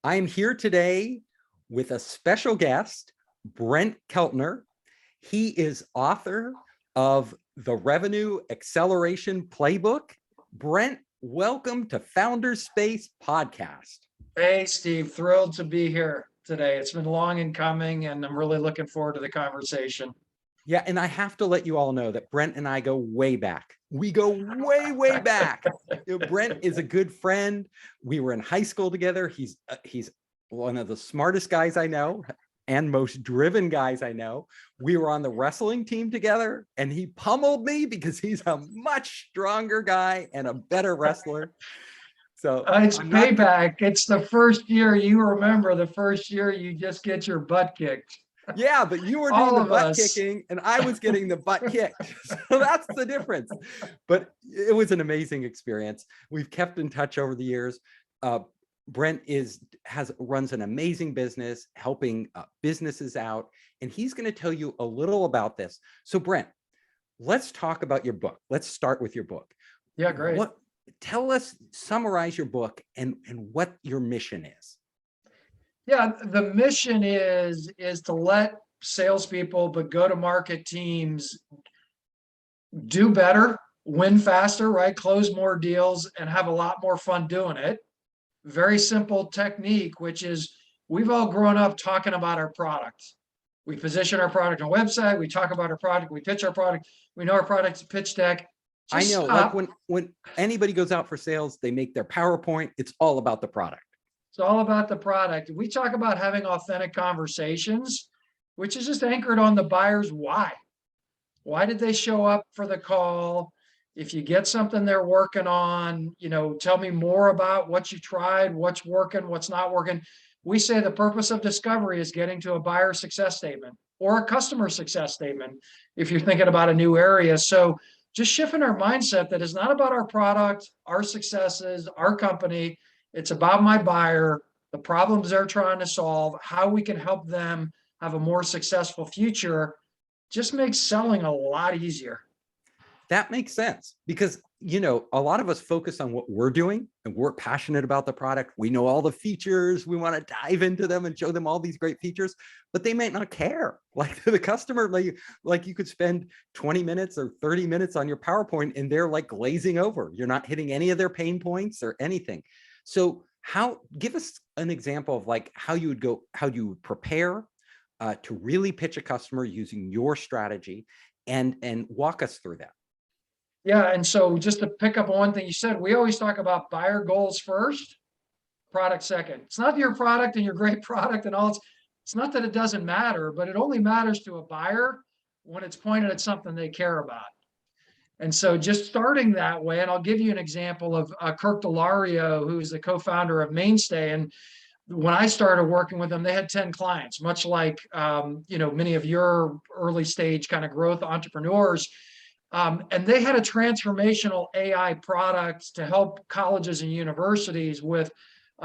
I am here today with a special guest, Brent Keltner. He is author of the Revenue Acceleration Playbook. Brent, welcome to Founders Space Podcast. Hey, Steve, thrilled to be here today. It's been long in coming, and I'm really looking forward to the conversation. Yeah, and I have to let you all know that Brent and I go way back. We go way, way back. Brent is a good friend. We were in high school together. He's one of the smartest guys I know and most driven guys I know. We were on the wrestling team together, and he pummeled me because he's a much stronger guy and a better wrestler. So it's payback. It's the first year, you remember the first year you just get your butt kicked. Yeah, but you were doing the butt kicking and I was getting the butt kicked. So that's the difference. But it was an amazing experience. We've kept in touch over the years. Brent runs an amazing business helping businesses out, and he's going to tell you a little about this. So Brent, let's talk about your book. Let's start with your book. Yeah, great. Summarize your book and what your mission is. Yeah, the mission is to let salespeople, but go-to-market teams do better, win faster, right? Close more deals and have a lot more fun doing it. Very simple technique, which is we've all grown up talking about our product. We position our product on a website. We talk about our product. We pitch our product. We know our product's pitch deck. I know, like when anybody goes out for sales, they make their PowerPoint. It's all about the product. It's all about the product. We talk about having authentic conversations, which is just anchored on the buyer's why. Why did they show up for the call? If you get something they're working on, tell me more about what you tried, what's working, what's not working. We say the purpose of discovery is getting to a buyer success statement or a customer success statement if you're thinking about a new area. So just shifting our mindset that is not about our product, our successes, our company. It's about my buyer, the problems they're trying to solve, how we can help them have a more successful future. Just makes selling a lot easier. That makes sense because, a lot of us focus on what we're doing and we're passionate about the product. We know all the features. We want to dive into them and show them all these great features, but they might not care. Like the customer, like you could spend 20 minutes or 30 minutes on your PowerPoint and they're like glazing over. You're not hitting any of their pain points or anything. So give us an example of like how you would prepare to really pitch a customer using your strategy and walk us through that. Yeah, and so just to pick up on one thing you said, we always talk about buyer goals first, product second. It's not your product and your great product and all. It's not that it doesn't matter, but it only matters to a buyer when it's pointed at something they care about. And so just starting that way, and I'll give you an example of Kirk Delario, who's the co-founder of Mainstay. And when I started working with them, they had 10 clients, much like, many of your early stage kind of growth entrepreneurs. And they had a transformational AI product to help colleges and universities with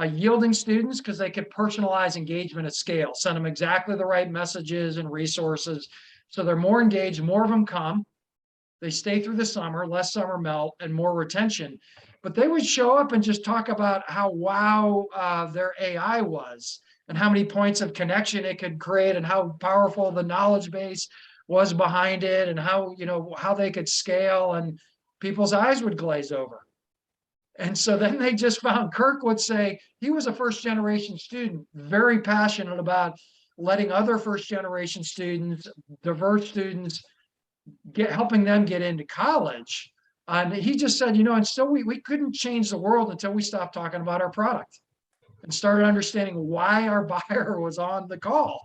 yielding students because they could personalize engagement at scale, send them exactly the right messages and resources. So they're more engaged, more of them come. They stay through the summer, less summer melt, and more retention. But they would show up and just talk about how wow their AI was and how many points of connection it could create and how powerful the knowledge base was behind it and how they could scale, and people's eyes would glaze over. And so then they just found Kirk would say he was a first generation student, very passionate about letting other first generation students, diverse students, helping them get into college. And he just said, and still we couldn't change the world until we stopped talking about our product and started understanding why our buyer was on the call.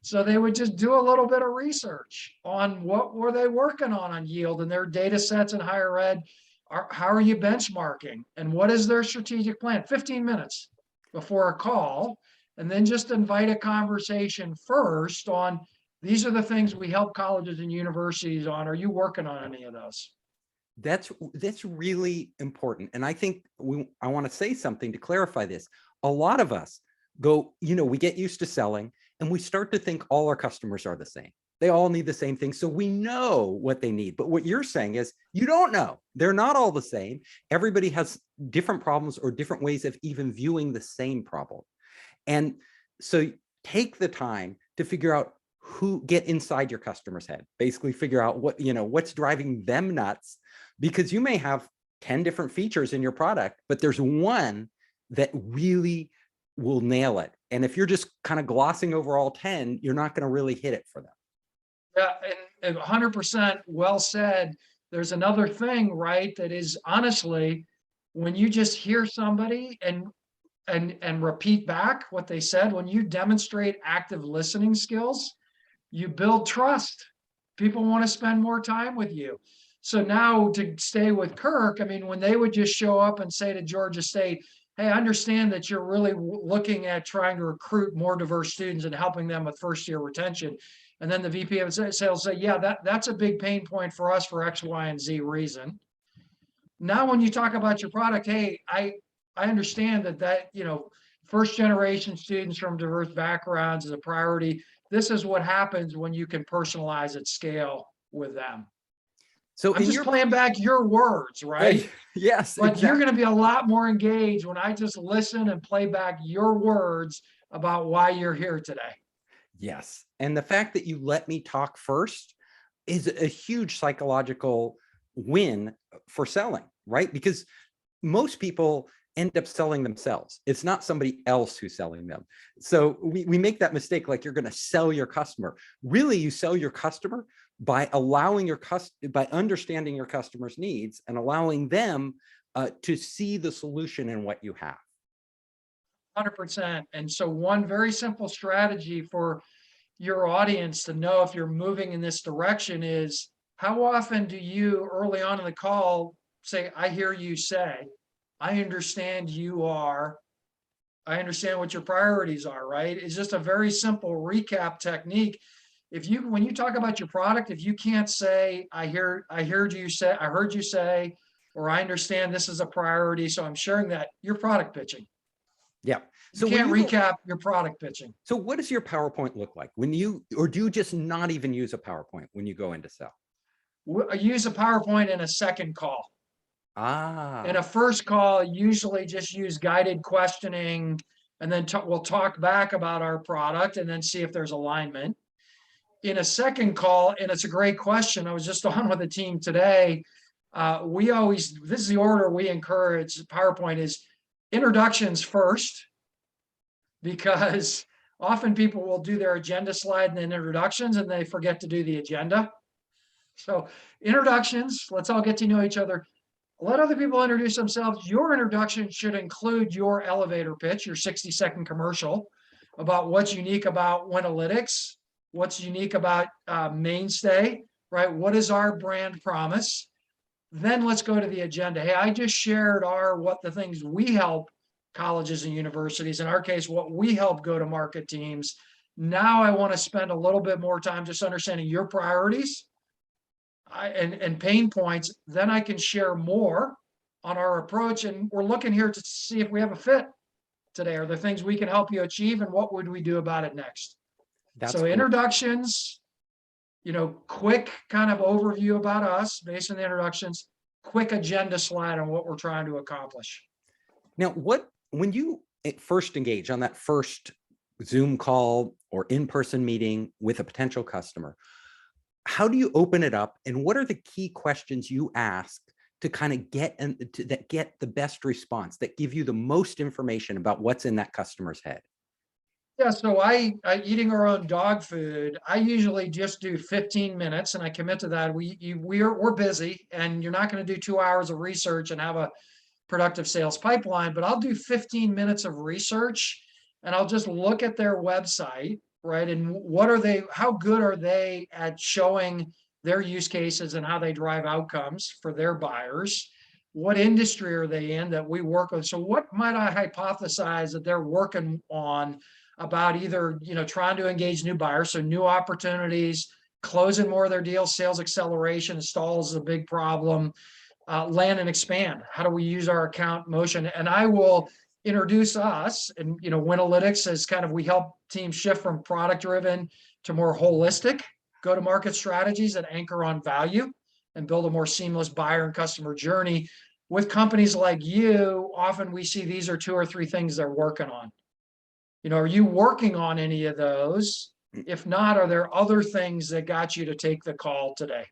So they would just do a little bit of research on what were they working on yield and their data sets in higher ed. How are you benchmarking and what is their strategic plan? 15 minutes before a call, and then just invite a conversation first on these are the things we help colleges and universities on. Are you working on any of those? That's really important. And I think I want to say something to clarify this. A lot of us go, we get used to selling and we start to think all our customers are the same. They all need the same thing. So we know what they need. But what you're saying is you don't know. They're not all the same. Everybody has different problems or different ways of even viewing the same problem. And so take the time to figure out get inside your customer's head, basically figure out what's driving them nuts, because you may have 10 different features in your product, but there's one that really will nail it. And if you're just kind of glossing over all 10, you're not going to really hit it for them. Yeah, and 100% well said. There's another thing, right? That is honestly, when you just hear somebody and repeat back what they said, when you demonstrate active listening skills, you build trust. People want to spend more time with you. So now to stay with Kirk, I mean, when they would just show up and say to Georgia State, hey, I understand that you're really looking at trying to recruit more diverse students and helping them with first year retention. And then the VP of sales say, yeah, that's a big pain point for us for X, Y, and Z reason. Now, when you talk about your product, hey, I understand that first generation students from diverse backgrounds is a priority. This is what happens when you can personalize at scale with them. So I'm just playing back your words, right? Yes. But exactly. You're going to be a lot more engaged when I just listen and play back your words about why you're here today. Yes. And the fact that you let me talk first is a huge psychological win for selling, right? Because most people end up selling themselves. It's not somebody else who's selling them. So we make that mistake, like you're going to sell your customer. Really, you sell your customer by by understanding your customer's needs and allowing them to see the solution in what you have. 100%. And so one very simple strategy for your audience to know if you're moving in this direction is, how often do you early on in the call say, I hear you say, I understand you are, I understand what your priorities are, right? It's just a very simple recap technique. When you talk about your product, if you can't say, I heard you say, or I understand this is a priority, so I'm sharing that, you're product pitching. Yeah. So you can't recap your product pitching. So what does your PowerPoint look like or do you just not even use a PowerPoint when you go in to sell? I use a PowerPoint in a second call. In a first call, usually just use guided questioning, and then we'll talk back about our product and then see if there's alignment. In a second call, and it's a great question, I was just on with a team today. This is the order we encourage PowerPoint is introductions first, because often people will do their agenda slide and then introductions and they forget to do the agenda. So introductions, let's all get to know each other. Let other people introduce themselves. Your introduction should include your elevator pitch, your 60-second commercial about what's unique about Wynalytics, what's unique about Mainstay, right? What is our brand promise? Then let's go to the agenda. Hey, I just shared what the things we help colleges and universities, in our case, what we help go-to-market teams. Now I want to spend a little bit more time just understanding your priorities and pain points. Then I can share more on our approach. And we're looking here to see if we have a fit today. Are there things we can help you achieve, and what would we do about it next? So cool. Introductions, quick kind of overview about us based on the introductions, quick agenda slide on what we're trying to accomplish. Now, when you first engage on that first Zoom call or in-person meeting with a potential customer, how do you open it up, and what are the key questions you ask to kind of get the best response, that give you the most information about what's in that customer's head? Yeah, so eating our own dog food, I usually just do 15 minutes, and I commit to that. We're busy, and you're not going to do 2 hours of research and have a productive sales pipeline, but I'll do 15 minutes of research, and I'll just look at their website, right? And how good are they at showing their use cases and how they drive outcomes for their buyers? What industry are they in that we work with? So what might I hypothesize that they're working on about either, trying to engage new buyers, so new opportunities, closing more of their deals, sales acceleration, stalls is a big problem, land and expand. How do we use our account motion? And I will introduce us, and Wynalytics as kind of, we help teams shift from product driven to more holistic go-to-market strategies that anchor on value and build a more seamless buyer and customer journey. With companies like you, often we see these are 2 or 3 things they're working on. Are you working on any of those? If not, are there other things that got you to take the call today?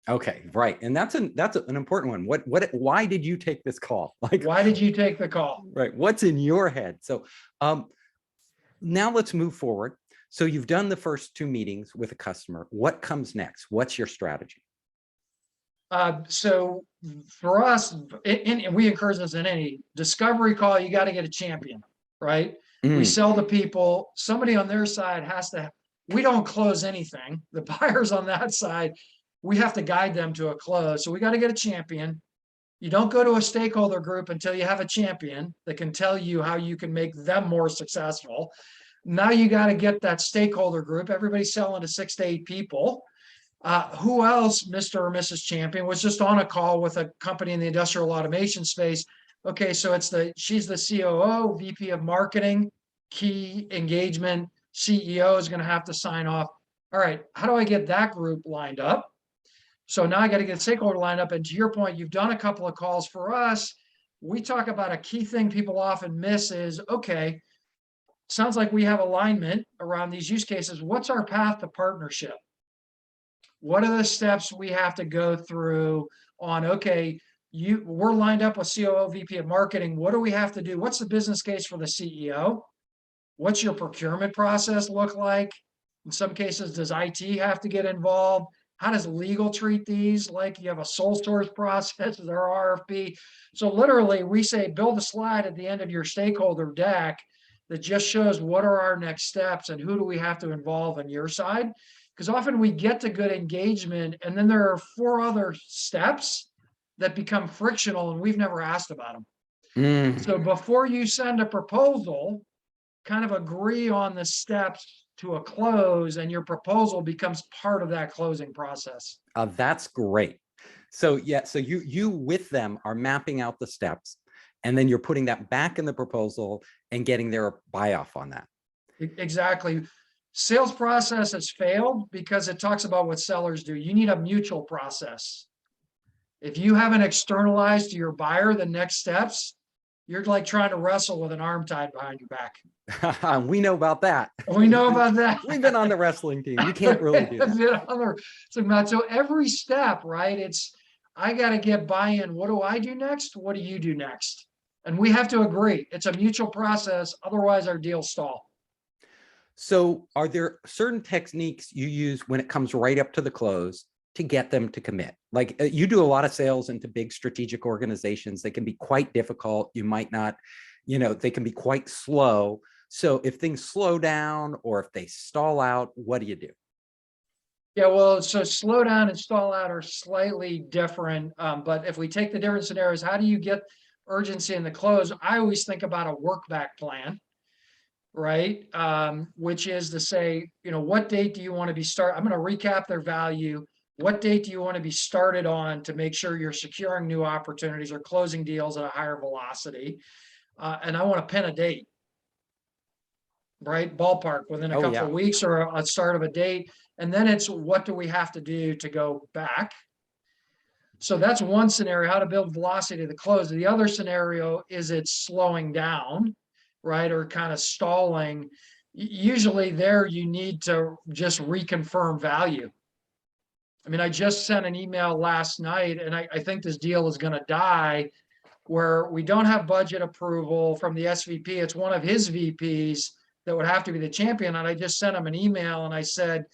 Okay, right. And that's an important one. Why did you take this call? Like, why did you take the call? Right. What's in your head? So now let's move forward. So you've done the first 2 meetings with a customer. What comes next? What's your strategy? So for us, and we encourage this in any discovery call, you got to get a champion, right? We sell to people, somebody on their side has to, we don't close anything. The buyers on that side, we have to guide them to a close. So we got to get a champion. You don't go to a stakeholder group until you have a champion that can tell you how you can make them more successful. Now you got to get that stakeholder group. Everybody's selling to 6 to 8 people. Who else, Mr. or Mrs. Champion, was just on a call with a company in the industrial automation space. Okay, so she's the COO, VP of marketing, key engagement, CEO is going to have to sign off. All right, how do I get that group lined up? So now I got to get stakeholder lined up. And to your point, you've done a couple of calls. For us. We talk about a key thing people often miss is, okay, sounds like we have alignment around these use cases. What's our path to partnership? What are the steps we have to go through on, okay, we're lined up with COO, VP of marketing. What do we have to do? What's the business case for the CEO? What's your procurement process look like? In some cases, does IT have to get involved? How does legal treat these? Like you have a sole source process, their RFP. So literally we say, build a slide at the end of your stakeholder deck that just shows what are our next steps and who do we have to involve on your side? Because often we get to good engagement and then there are 4 other steps that become frictional and we've never asked about them. So before you send a proposal, kind of agree on the steps to a close and your proposal becomes part of that closing process. That's great. So yeah, so you with them are mapping out the steps and then you're putting that back in the proposal and getting their buy-off on that. Exactly. Sales process has failed because it talks about what sellers do. You need a mutual process. If you haven't externalized to your buyer the next steps, you're like trying to wrestle with an arm tied behind your back. We know about that. We know about that. We've been on the wrestling team. You can't really do that. So every step, right? I got to get buy-in. What do I do next? What do you do next? And we have to agree. It's a mutual process. Otherwise, our deals stall. So are there certain techniques you use when it comes right up to the close to get them to commit? Like you do a lot of sales into big strategic organizations. They can be quite difficult. You might not, they can be quite slow. So if things slow down or if they stall out, what do you do? Yeah, well, so slow down and stall out are slightly different. But if we take the different scenarios, how do you get urgency in the close? I always think about a work back plan. Right? Which is to say, what date do you want to be I'm going to recap their value. What date do you want to be started on to make sure you're securing new opportunities or closing deals at a higher velocity? And I want to pin a date, right? Ballpark within a couple of weeks or a start of a date. And then it's what do we have to do to go back? So that's one scenario, how to build velocity to the close. The other scenario is it's slowing down, right? Or kind of stalling. Usually there you need to just reconfirm value. I mean, I just sent an email last night and I think this deal is going to die where we don't have budget approval from the SVP. It's one of his VPs that would have to be the champion. And I just sent him an email and I said,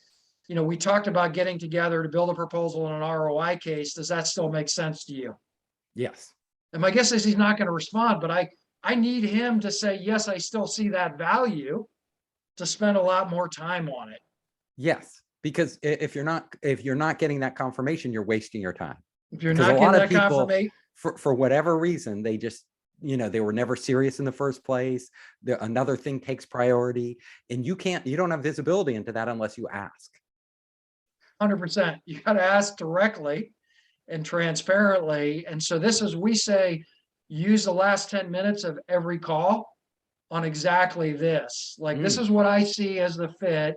we talked about getting together to build a proposal and an ROI case. Does that still make sense to you? Yes. And my guess is he's not going to respond, but I need him to say, yes, I still see that value to spend a lot more time on it. Yes, because if you're not getting that confirmation, you're wasting your time. If you're not getting that confirmation, for whatever reason, they just, they were never serious in the first place. Another thing takes priority and you don't have visibility into that unless you ask. 100%. You got to ask directly and transparently. And so we say, use the last 10 minutes of every call on exactly this. Like, this is what I see as the fit.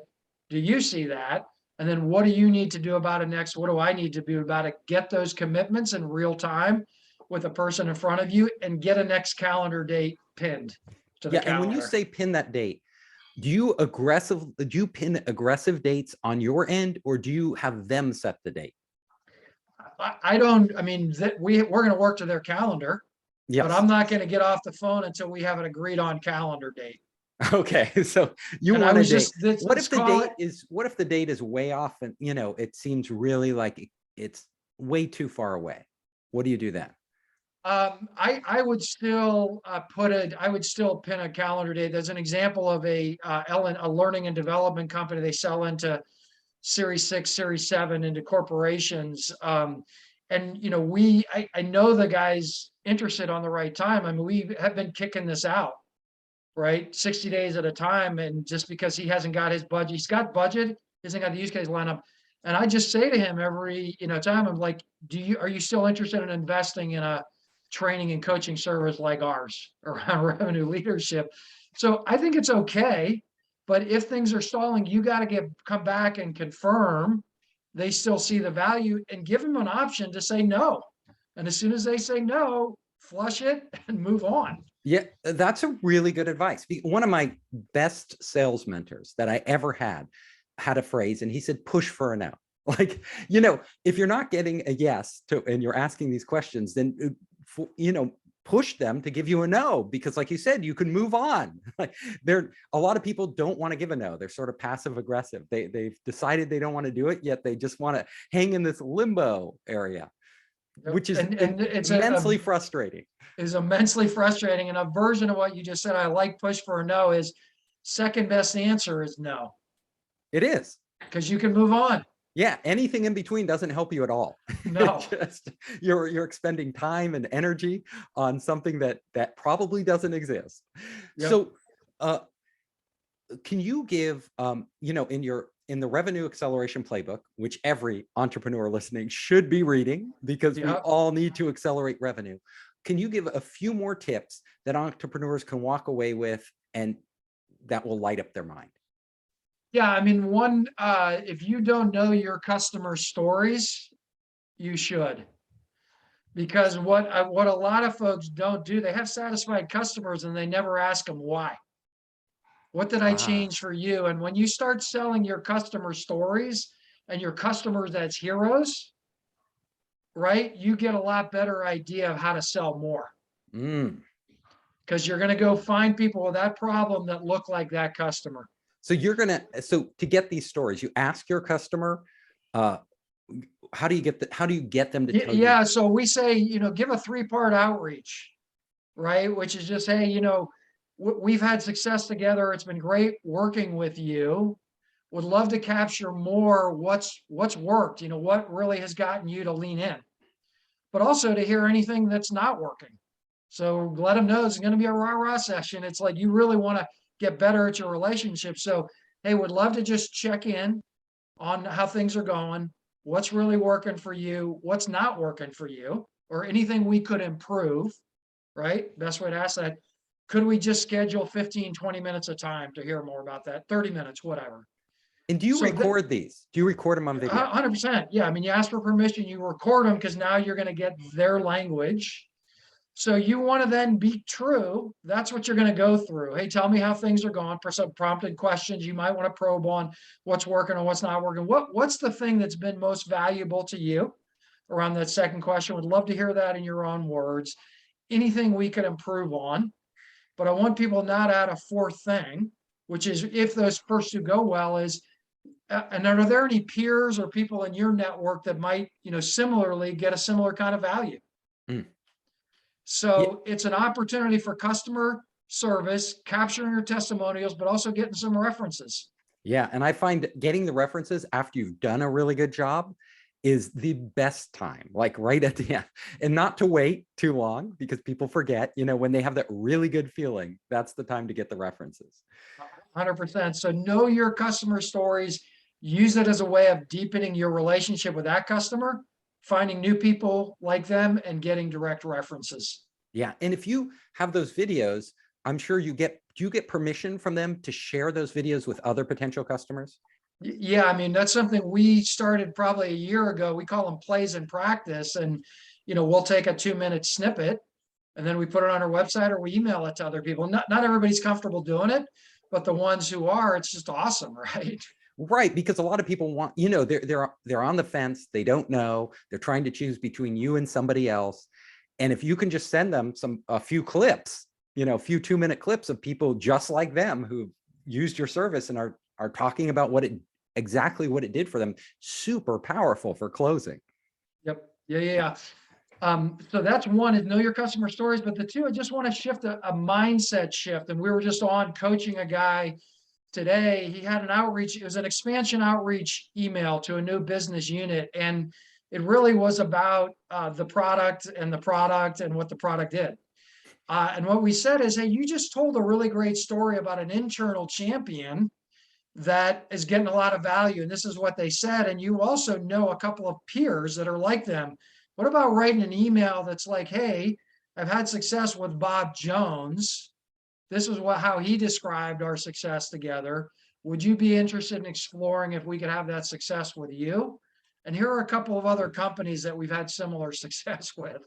Do you see that? And then what do you need to do about it next? What do I need to do about it? Get those commitments in real time with the person in front of you and get a next calendar date pinned to the calendar. And when you say pin that date, Do you pin aggressive dates on your end, or do you have them set the date? I don't, I mean, we're going to work to their calendar, but Yes. I'm not going to get off the phone until we have an agreed on calendar date. Okay. So you And I want a was date. just, let's call it, What if the date is way off and, it seems really like it's way too far away? What do you do then? I would still I would still pin a calendar date. There's an example of a learning and development company. They sell into Series 6, Series 7 into corporations. And I know the guy's interested on the right time. I mean, we have been kicking this out, right? 60 days at a time. And just because he hasn't got his budget, he's got budget, he hasn't got the use case lineup. And I just say to him every, time, I'm like, are you still interested in investing in a training and coaching service like ours around revenue leadership? So I think it's okay. But if things are stalling, you got to come back and confirm they still see the value and give them an option to say no. And as soon as they say no, flush it and move on. Yeah, that's a really good advice. One of my best sales mentors that I ever had a phrase, and he said, push for a no. Like, if you're not getting a yes and you're asking these questions, then, push them to give you a no, because like you said, you can move on. Like, a lot of people don't want to give a no. They're sort of passive aggressive. They've decided they don't want to do it, yet they just want to hang in this limbo area, which is it's immensely frustrating. Is immensely frustrating. And a version of what you just said, I like push for a no, is second best answer is no. It is. Because you can move on. Yeah, anything in between doesn't help you at all. No. You're expending time and energy on something that probably doesn't exist. Yep. So can you give, in the revenue acceleration playbook, which every entrepreneur listening should be reading, because we all need to accelerate revenue, can you give a few more tips that entrepreneurs can walk away with and that will light up their mind? Yeah, I mean, if you don't know your customer stories, you should. Because what a lot of folks don't do, they have satisfied customers and they never ask them why. What did I change for you? And when you start selling your customer stories and your customers as heroes, right, you get a lot better idea of how to sell more. Because you're going to go find people with that problem that look like that customer. So so to get these stories, you ask your customer, how do you get them to tell you? Yeah, so we say, give a 3-part outreach, right? Which is just, hey, we've had success together. It's been great working with you. Would love to capture more what's worked, what really has gotten you to lean in, but also to hear anything that's not working. So let them know it's going to be a rah-rah session. It's like, you really want to get better at your relationship. So, hey, would love to just check in on how things are going, what's really working for you, what's not working for you, or anything we could improve, right? Best way to ask that. Could we just schedule 15, 20 minutes of time to hear more about that? 30 minutes, whatever. And do you record these? Do you record them on video? 100%. Yeah. I mean, you ask for permission, you record them, because now you're going to get their language. So you want to then be true. That's what you're going to go through. Hey, tell me how things are going. For some prompted questions you might want to probe on what's working and what's not working. What's the thing that's been most valuable to you around that second question? Would love to hear that in your own words. Anything we could improve on. But I want people not add a fourth thing, which is, if those first two go well, is, and are there any peers or people in your network that might, similarly get a similar kind of value? So it's an opportunity for customer service, capturing your testimonials, but also getting some references. Yeah. And I find getting the references after you've done a really good job is the best time, like right at the end, and not to wait too long, because people forget, when they have that really good feeling, that's the time to get the references. 100%. So know your customer stories, use it as a way of deepening your relationship with that customer, finding new people like them, and getting direct references. Yeah. And if you have those videos, I'm sure do you get permission from them to share those videos with other potential customers? Yeah, I mean, that's something we started probably a year ago. We call them plays in practice. And, we'll take a 2-minute snippet and then we put it on our website or we email it to other people. Not everybody's comfortable doing it, but the ones who are, it's just awesome, right? Right, because a lot of people want, you know, they're on the fence, they don't know, they're trying to choose between you and somebody else. And if you can just send them a few clips, you know, a few 2-minute clips of people just like them who used your service and are talking about exactly what it did for them, super powerful for closing. Yep. Yeah. So that's one, is know your customer stories. But the two, I just want to shift a mindset shift. And we were just on coaching a guy today. He had an outreach, it was an expansion outreach email to a new business unit. And it really was about the product and what the product did. And what we said is, hey, you just told a really great story about an internal champion that is getting a lot of value. And this is what they said. And you also know a couple of peers that are like them. What about writing an email that's like, hey, I've had success with Bob Jones. This is how he described our success together. Would you be interested in exploring if we could have that success with you? And here are a couple of other companies that we've had similar success with.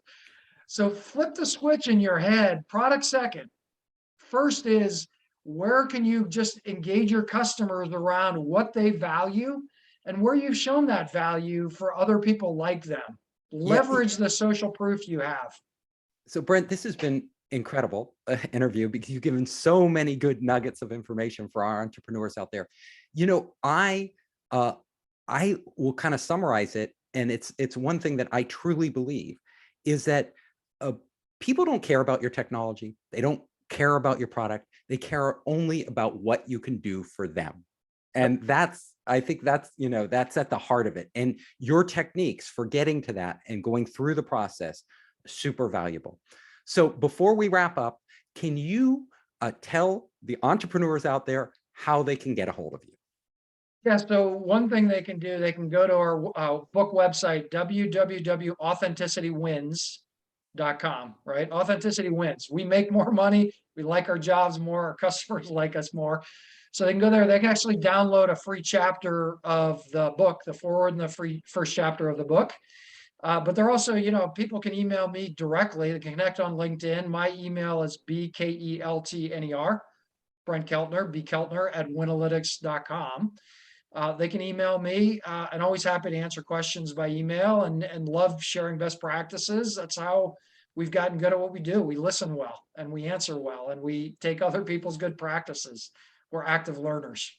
So flip the switch in your head, product second. First is, where can you just engage your customers around what they value and where you've shown that value for other people like them. Leverage the social proof you have. So Brent, this has been incredible interview because you've given so many good nuggets of information for our entrepreneurs out there. You know, I will kind of summarize it, and it's one thing that I truly believe is that people don't care about your technology. They don't care about your product. They care only about what you can do for them. And I think that's, you know, that's at the heart of it. And your techniques for getting to that and going through the process, super valuable. So before we wrap up, can you tell the entrepreneurs out there how they can get a hold of you? Yeah, so one thing they can do, they can go to our book website, www.authenticitywins.com, right? Authenticity wins. We make more money. We like our jobs more. Our customers like us more. So they can go there. They can actually download a free chapter of the book, the forward and the free first chapter of the book. But they're also, you know, people can email me directly. They can connect on LinkedIn. My email is BKELTNER, Brent Keltner, bkeltner@Wynalytics.com. They can email me, and always happy to answer questions by email and love sharing best practices. That's how we've gotten good at what we do. We listen well and we answer well and we take other people's good practices. We're active learners.